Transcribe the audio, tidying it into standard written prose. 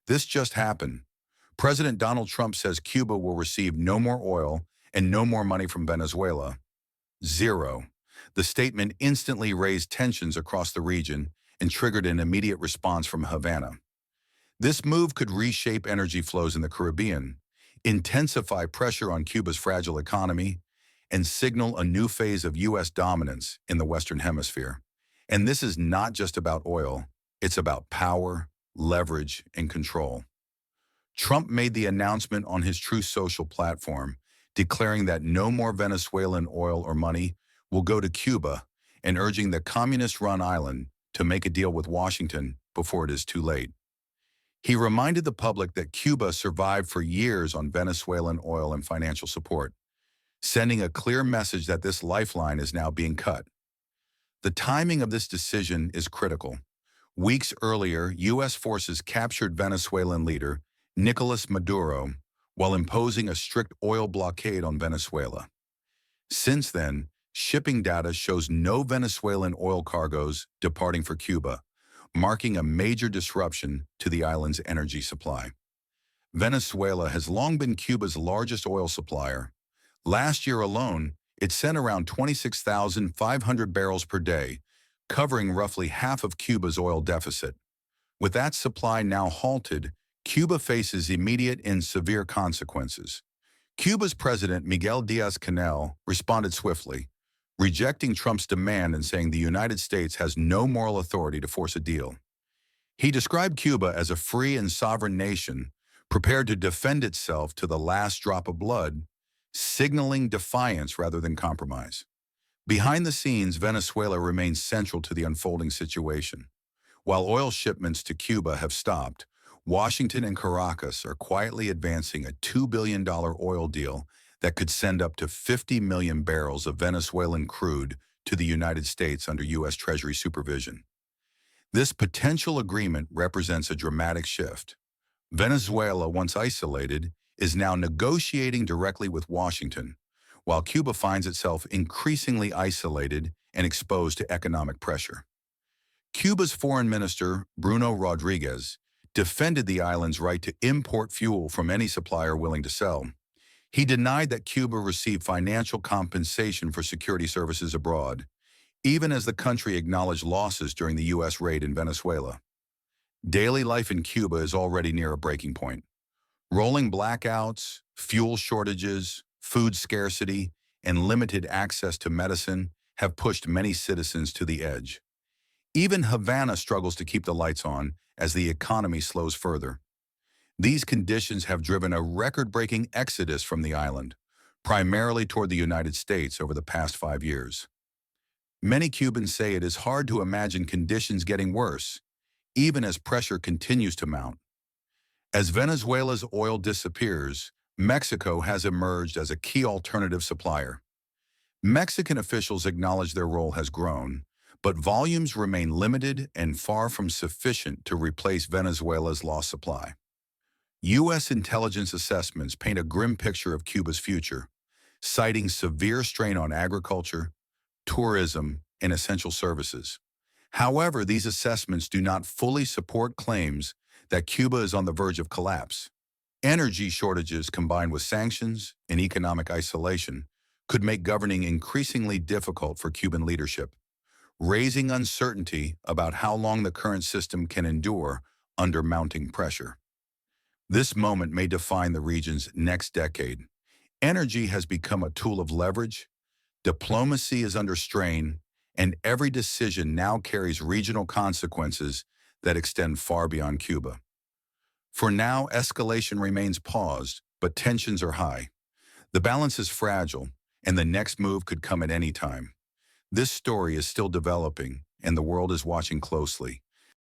This just happened. President Donald Trump says Cuba will receive no more oil and no more money from Venezuela. Zero. The statement instantly raised tensions across the region and triggered an immediate response from Havana. This move could reshape energy flows in the Caribbean, intensify pressure on Cuba's fragile economy, and signal a new phase of U.S. dominance in the Western Hemisphere. And this is not just about oil, it's about power, leverage, and control. Trump made the announcement on his Truth Social platform, declaring that no more Venezuelan oil or money will go to Cuba and urging the communist-run island to make a deal with Washington before it is too late. He reminded the public that Cuba survived for years on Venezuelan oil and financial support, sending a clear message that this lifeline is now being cut. The timing of this decision is critical. Weeks earlier, U.S. forces captured Venezuelan leader Nicolas Maduro while imposing a strict oil blockade on Venezuela. Since then, shipping data shows no Venezuelan oil cargoes departing for Cuba, marking a major disruption to the island's energy supply. Venezuela has long been Cuba's largest oil supplier. Last year alone, it sent around 26,500 barrels per day, covering roughly half of Cuba's oil deficit. With that supply now halted, Cuba faces immediate and severe consequences. Cuba's president, Miguel Diaz-Canel, responded swiftly, rejecting Trump's demand and saying the United States has no moral authority to force a deal. He described Cuba as a free and sovereign nation, prepared to defend itself to the last drop of blood, signaling defiance rather than compromise. Behind the scenes, Venezuela remains central to the unfolding situation. While oil shipments to Cuba have stopped, Washington and Caracas are quietly advancing a $2 billion oil deal that could send up to 50 million barrels of Venezuelan crude to the United States under U.S. Treasury supervision. This potential agreement represents a dramatic shift. Venezuela, once isolated, is now negotiating directly with Washington, while Cuba finds itself increasingly isolated and exposed to economic pressure. Cuba's foreign minister, Bruno Rodriguez, defended the island's right to import fuel from any supplier willing to sell. He denied that Cuba received financial compensation for security services abroad, even as the country acknowledged losses during the U.S. raid in Venezuela. Daily life in Cuba is already near a breaking point. Rolling blackouts, fuel shortages, food scarcity, and limited access to medicine have pushed many citizens to the edge. Even Havana struggles to keep the lights on as the economy slows further. These conditions have driven a record-breaking exodus from the island, primarily toward the United States over the past 5 years. Many Cubans say it is hard to imagine conditions getting worse, even as pressure continues to mount. As Venezuela's oil disappears, Mexico has emerged as a key alternative supplier. Mexican officials acknowledge their role has grown, but volumes remain limited and far from sufficient to replace Venezuela's lost supply. U.S. intelligence assessments paint a grim picture of Cuba's future, citing severe strain on agriculture, tourism, and essential services. However, these assessments do not fully support claims that Cuba is on the verge of collapse. Energy shortages combined with sanctions and economic isolation could make governing increasingly difficult for Cuban leadership, raising uncertainty about how long the current system can endure under mounting pressure. This moment may define the region's next decade. Energy has become a tool of leverage, diplomacy is under strain, and every decision now carries regional consequences that extend far beyond Cuba. For now, escalation remains paused, but tensions are high. The balance is fragile, and the next move could come at any time. This story is still developing, and the world is watching closely.